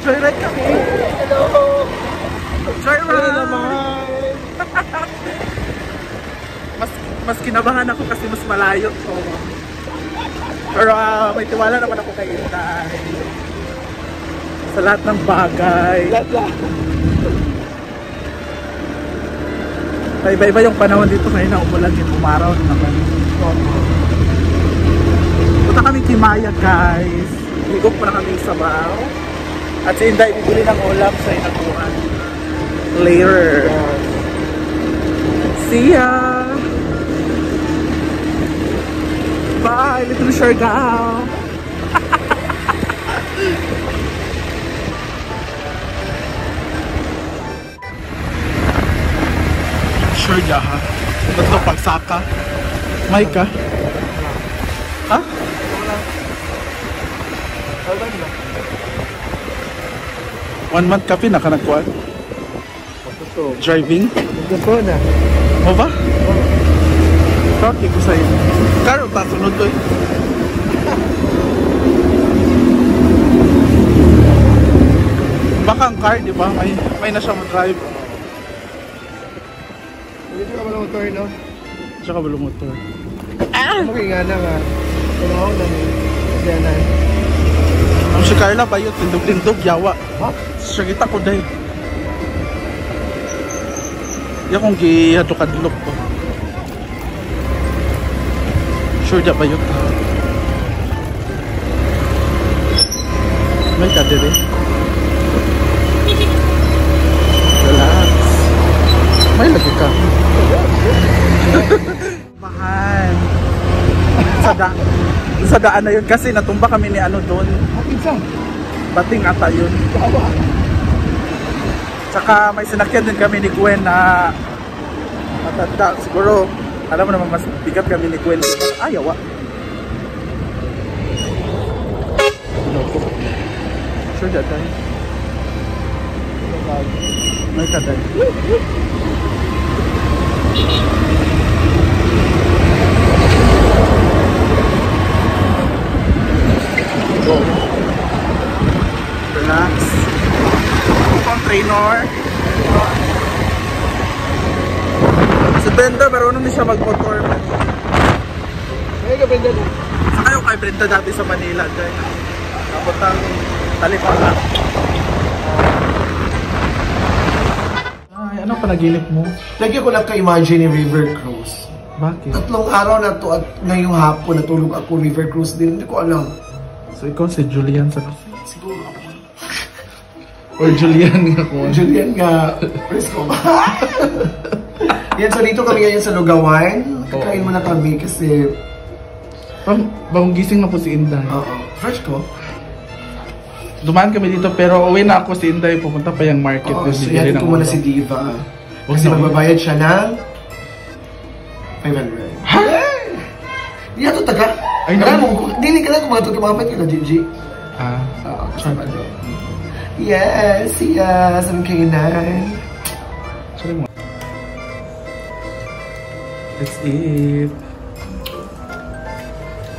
Joyride kami. Hello! Joyride naman! mas kinabahan ako kasi mas malayo to. Pero may tiwala naman ako kay Inday. Sa lahat ng bagay. Lahat. Iba-iba yung panahon dito ngayon na umulan din, umaraw naman. Punta kami kay Maya guys. Higop pa na kami sa sabaw. At si Inday bibili ng ulam sa inakuan. Later. See ya! Bye, little Siargao! Sure ya ha? Ba't ito pagsaka? May ka? Ha? 1 month ka pinakanagkuhan? Driving? Gusto na. Mo ba? Bakit ko sa'yo? Karo ta, sunod to eh. Baka ang car, di ba? May na siya mag-drive. Dito ka ba ng motor, no? Siya ka balong motor. Okay nga na nga. Pero ako na Diyan na. Ang si Carla ba yun? Tindog-tindog, yawa. Ha? Siya kita ko dahil. Yan kong gihadukadlok ko. Sure ya ba yun? May kadiri. Relax. May lagi ka. Mahal. Sa daan na yun kasi natumba kami ni ano doon. Pinsan. Bating ata yun. Tsaka may sinakyan din kami ni Gwen na matanda. Siguro, alam mo naman mas bigat kami ni Gwen. Ayaw ah. Sure that tayo. May katay. Go. Relax. Kung trainer. Si Brenda, marunong din siya mag-motor. Ay, ka Brenda na. Sa kayo kay Brenda dati sa Manila. Tapos ang talipaka. Ay, ano panaginip mo? Lagi ko lang ka-imagine yung River Cruise. Bakit? 3 araw na to at ngayong hapon natulog ako River Cruise din. Hindi ko alam. So ikaw si Julian sa Siguro ako. or Julian nga ko. Julian nga. Presko ba? Yan, so dito kami ngayon sa Lugawan. Kakain muna kami kasi... Bagong gising na po si Inday. Oo. Fresh ko. Dumaan kami dito pero uwi na ako si Inday. Pupunta pa yung market. Oo, so yan ko muna si Diva. Kasi magbabayad siya ng 500. Ha? Hindi na ito taga. Ay, Dili ka lang kung mga ito kumapit ka na, Gigi. Oo, kasama doon. Yes, yes, ang kainan. Sorry mo. Let's eat.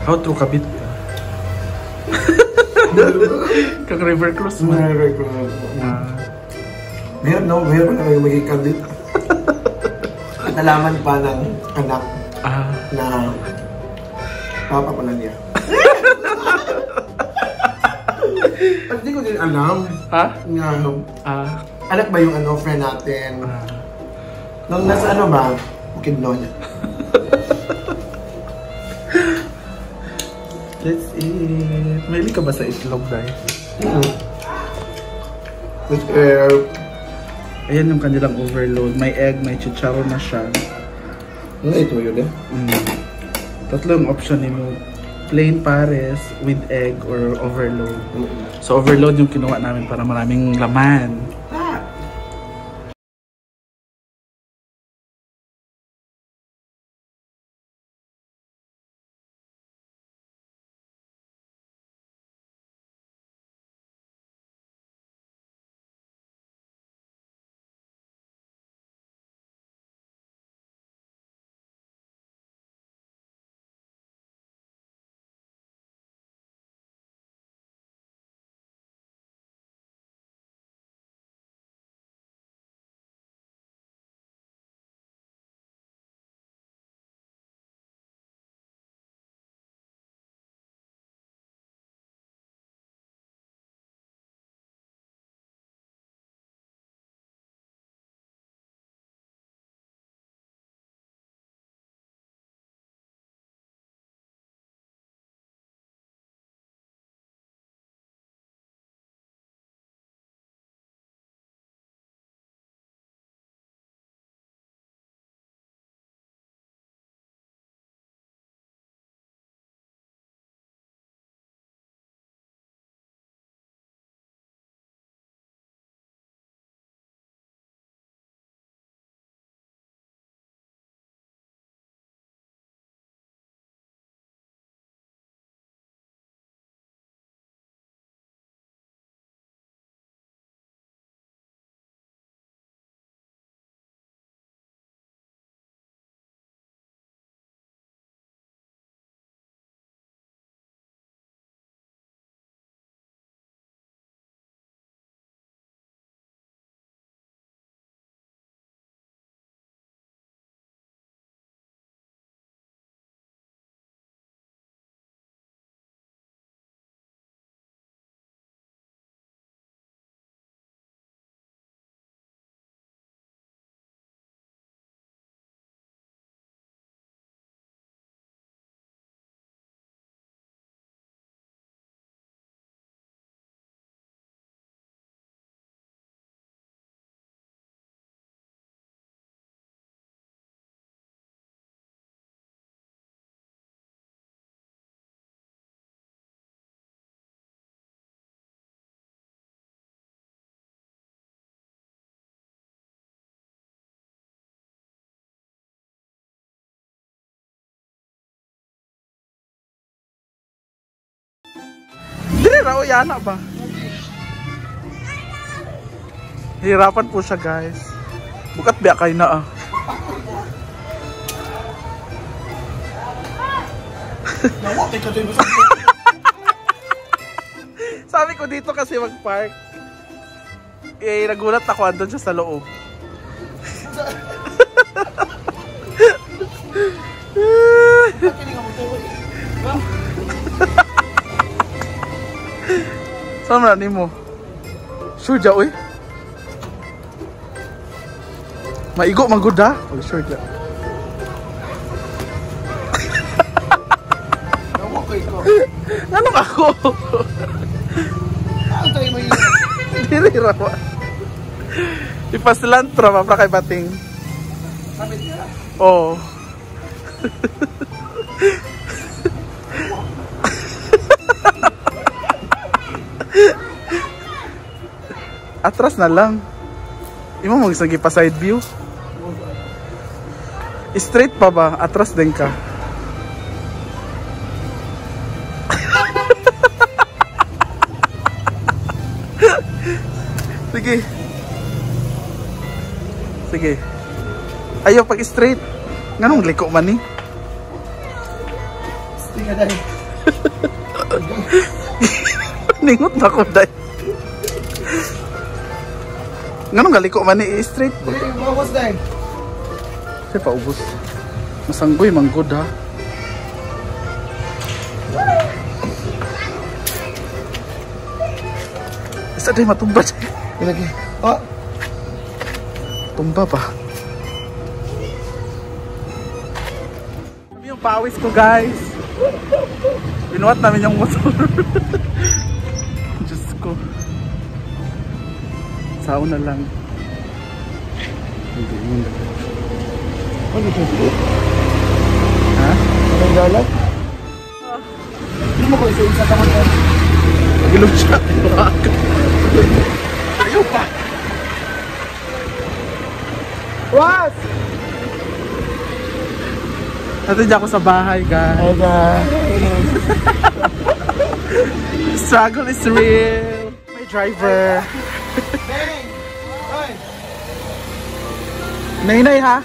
How to kabit? Kag River Cruise mo. River Cruise. Meron na kayo magiging dito. At nalaman pa ng anak na papa pala niya. At hindi ko din alam. Ha? Anak ba yung friend natin? Nung nasa ano ba? Bukidnon. Let's eat. Mahilig ka ba sa itlog, Day? With air. Ayan yung kanilang overload. May egg, may chicharon na siya. Ano ito yun eh? Tatlo yung option mo. Plain pares with egg or overload. So overload yung kinuha namin para maraming laman. Rao yana ba? Hirapan po siya guys. Bukat biya kayo na ah. Sabi ko dito kasi mag-park. Eh, nagulat ako andun siya sa loob. Saan na mo? Sure dya, uy. Maigo, manggod ha? Oh, sure dya. Anong ako? Ano tayo may yun? Dili rawa. Ipasilantra pa para kay Bating. Sabit ka? Oo. Atras na lang. Imo magsagi pa side view. Straight pa ba? Atras din ka. Sige. Sige. Ayaw pag straight. Nganong liko man ni? Sige ka dahil. Ningot na ko dahil. Nganong galiko man ni straight ba? Sige, maubos dahil. Sige pa ubos. Masanggoy manggod ha. Isa dahil matumba dahil. Lagi. Oh. Tumba pa. Sabi yung pawis ko guys. Binuhat namin yung motor. Diyos ko. Sao na lang. Ano ito? Ha? Anong galag? Hindi mo ko isa tamang yan. Nagilog siya. Ayaw pa. Was! Natin ako sa bahay guys. Struggle is real. May driver. Bang! Hoy! Nay-nay ha.